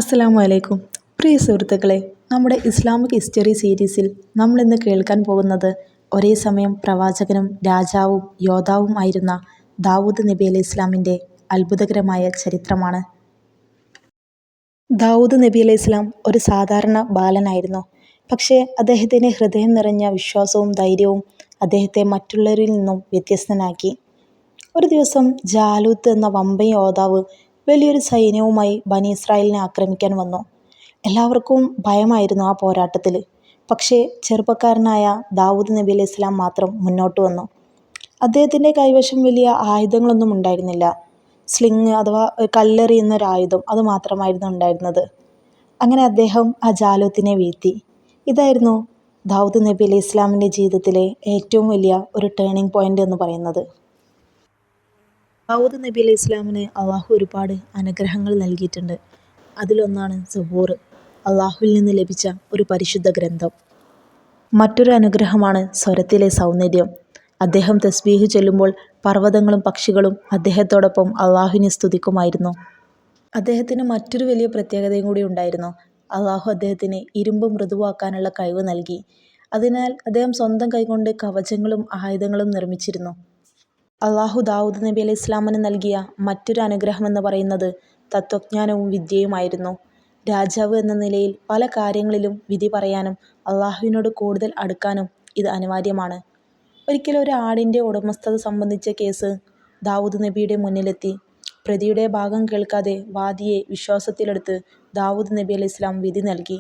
അസ്സലാമു അലൈക്കും. പ്രിയ സുഹൃത്തുക്കളെ, നമ്മുടെ ഇസ്ലാമിക് ഹിസ്റ്ററി സീരീസിൽ നമ്മളിന്ന് കേൾക്കാൻ പോകുന്നത് ഒരേ സമയം പ്രവാചകനും രാജാവും യോദ്ധാവും ആയിരുന്ന ദാവൂദ് നബി അലൈഹി ഇസ്ലാമിൻ്റെ അത്ഭുതകരമായ ചരിത്രമാണ്. ദാവൂദ് നബി അലൈഹി ഇസ്ലാം ഒരു സാധാരണ ബാലനായിരുന്നു. പക്ഷേ അദ്ദേഹത്തിൻ്റെ ഹൃദയം നിറഞ്ഞ വിശ്വാസവും ധൈര്യവും അദ്ദേഹത്തെ മറ്റുള്ളവരിൽ നിന്നും വ്യത്യസ്തനാക്കി. ഒരു ദിവസം ജാലൂത്ത് എന്ന വമ്പൻ യോദ്ധാവ് വലിയൊരു സൈന്യവുമായി ബനി ഇസ്രായേലിനെ ആക്രമിക്കാൻ വന്നു. എല്ലാവർക്കും ഭയമായിരുന്നു ആ പോരാട്ടത്തിൽ. പക്ഷേ ചെറുപ്പക്കാരനായ ദാവൂദ് നബി അലൈഹി ഇസ്ലാം മാത്രം മുന്നോട്ട് വന്നു. അദ്ദേഹത്തിൻ്റെ കൈവശം വലിയ ആയുധങ്ങളൊന്നും ഉണ്ടായിരുന്നില്ല. സ്ലിങ് അഥവാ കല്ലെറിയുന്നൊരായുധം അത് മാത്രമായിരുന്നു ഉണ്ടായിരുന്നത്. അങ്ങനെ അദ്ദേഹം ആ ജാലൂത്തിനെ വീഴ്ത്തി. ഇതായിരുന്നു ദാവൂദ് നബി അലൈഹി ഇസ്ലാമിൻ്റെ ജീവിതത്തിലെ ഏറ്റവും വലിയ ഒരു ടേണിംഗ് പോയിൻ്റ് എന്ന് പറയുന്നത്. ദാവൂദ് നബി അലൈഹി ഇസ്ലാമിന് അള്ളാഹു ഒരുപാട് അനുഗ്രഹങ്ങൾ നൽകിയിട്ടുണ്ട്. അതിലൊന്നാണ് സബൂർ, അള്ളാഹുവിൽ നിന്ന് ലഭിച്ച ഒരു പരിശുദ്ധ ഗ്രന്ഥം. മറ്റൊരു അനുഗ്രഹമാണ് സ്വരത്തിലെ സൗന്ദര്യം. അദ്ദേഹം തസ്ബീഹ് ചൊല്ലുമ്പോൾ പർവ്വതങ്ങളും പക്ഷികളും അദ്ദേഹത്തോടൊപ്പം അള്ളാഹുവിനെ സ്തുതിക്കുമായിരുന്നു. അദ്ദേഹത്തിന് മറ്റൊരു വലിയ പ്രത്യേകതയും കൂടി ഉണ്ടായിരുന്നു. അള്ളാഹു അദ്ദേഹത്തിന് ഇരുമ്പ് മൃദുവാക്കാനുള്ള കഴിവ് നൽകി. അതിനാൽ അദ്ദേഹം സ്വന്തം കൈകൊണ്ട് കവചങ്ങളും ആയുധങ്ങളും നിർമ്മിച്ചിരുന്നു. അള്ളാഹു ദാവൂദ് നബി അലൈഹി ഇസ്ലാമിന് നൽകിയ മറ്റൊരു അനുഗ്രഹം എന്ന് പറയുന്നത് തത്വജ്ഞാനവും വിദ്യയുമായിരുന്നു. രാജാവ് എന്ന നിലയിൽ പല കാര്യങ്ങളിലും വിധി പറയാനും അള്ളാഹുവിനോട് കൂടുതൽ അടുക്കാനും ഇത് അനിവാര്യമാണ്. ഒരിക്കൽ ഒരു ആടിൻ്റെ ഉടമസ്ഥത സംബന്ധിച്ച കേസ് ദാവൂദ് നബിയുടെ മുന്നിലെത്തി. പ്രതിയുടെ ഭാഗം കേൾക്കാതെ വാദിയെ വിശ്വാസത്തിലെടുത്ത് ദാവൂദ് നബി അലൈഹി ഇസ്ലാം വിധി നൽകി.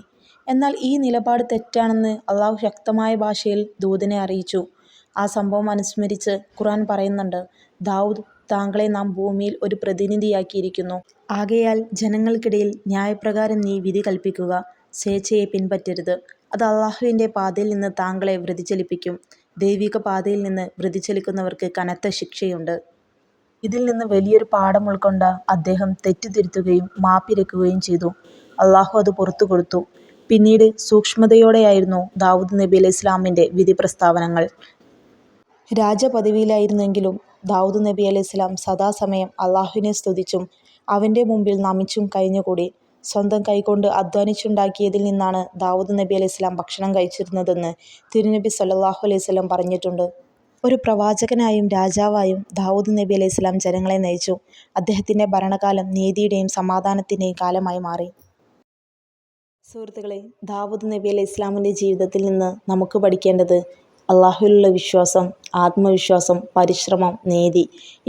എന്നാൽ ഈ നിലപാട് തെറ്റാണെന്ന് അള്ളാഹു ശക്തമായ ഭാഷയിൽ ദൂതനെ അറിയിച്ചു. ആ സംഭവം അനുസ്മരിച്ച് ഖുർആൻ പറയുന്നുണ്ട്, ദാവൂദ്, താങ്കളെ നാം ഭൂമിയിൽ ഒരു പ്രതിനിധിയാക്കിയിരിക്കുന്നു. ആകയാൽ ജനങ്ങൾക്കിടയിൽ ന്യായപ്രകാരം നീ വിധി കൽപ്പിക്കുക. സ്വേച്ഛയെ പിൻപറ്റരുത്. അത് അള്ളാഹുവിൻ്റെ പാതയിൽ നിന്ന് താങ്കളെ വ്യതിചലിപ്പിക്കും. ദൈവിക പാതയിൽ നിന്ന് വ്യതിചലിക്കുന്നവർക്ക് കനത്ത ശിക്ഷയുണ്ട്. ഇതിൽ നിന്ന് വലിയൊരു പാഠം ഉൾക്കൊണ്ട അദ്ദേഹം തെറ്റുതിരുത്തുകയും മാപ്പിരക്കുകയും ചെയ്തു. അള്ളാഹു അത് പുറത്തു കൊടുത്തു. പിന്നീട് സൂക്ഷ്മതയോടെയായിരുന്നു ദാവൂദ് നബി അലൈഹി ഇസ്ലാമിൻ്റെ വിധി പ്രസ്താവനകൾ. രാജപദവിയിലായിരുന്നെങ്കിലും ദാവൂദ് നബി അലൈഹി ഇസ്ലാം സദാസമയം അള്ളാഹുവിനെ സ്തുതിച്ചും അവൻ്റെ മുമ്പിൽ നമിച്ചും കഴിഞ്ഞുകൂടി. സ്വന്തം കൈകൊണ്ട് അധ്വാനിച്ചുണ്ടാക്കിയതിൽ നിന്നാണ് ദാവൂദ് നബി അലൈഹി ഇസ്ലാം ഭക്ഷണം കഴിച്ചിരുന്നതെന്ന് തിരുനബി സ്വല്ലല്ലാഹു അലൈഹി വസല്ലം പറഞ്ഞിട്ടുണ്ട്. ഒരു പ്രവാചകനായും രാജാവായും ദാവൂദ് നബി അലൈഹി ഇസ്ലാം ജനങ്ങളെ നയിച്ചു. അദ്ദേഹത്തിൻ്റെ ഭരണകാലം നീതിയുടെയും സമാധാനത്തിൻ്റെയും കാലമായി മാറി. സുഹൃത്തുക്കളെ, ദാവൂദ് നബി അലൈഹി ഇസ്ലാമിൻ്റെ ജീവിതത്തിൽ നിന്ന് നമുക്ക് പഠിക്കേണ്ടത് അള്ളാഹുവിലുള്ള വിശ്വാസം, ആത്മവിശ്വാസം, പരിശ്രമം, നീതി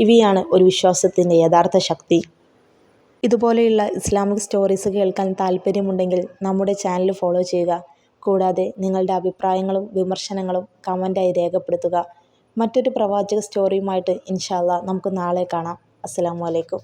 ഇവയാണ് ഒരു വിശ്വാസത്തിൻ്റെ യഥാർത്ഥ ശക്തി. ഇതുപോലെയുള്ള ഇസ്ലാമിക് സ്റ്റോറീസ് കേൾക്കാൻ താല്പര്യമുണ്ടെങ്കിൽ നമ്മുടെ ചാനൽ ഫോളോ ചെയ്യുക. കൂടാതെ നിങ്ങളുടെ അഭിപ്രായങ്ങളും വിമർശനങ്ങളും കമൻ്റായി രേഖപ്പെടുത്തുക. മറ്റൊരു പ്രവാചക സ്റ്റോറിയുമായിട്ട് ഇൻഷാ അല്ലാഹ് നമുക്ക് നാളെ കാണാം. അസ്സലാമു അലൈക്കും.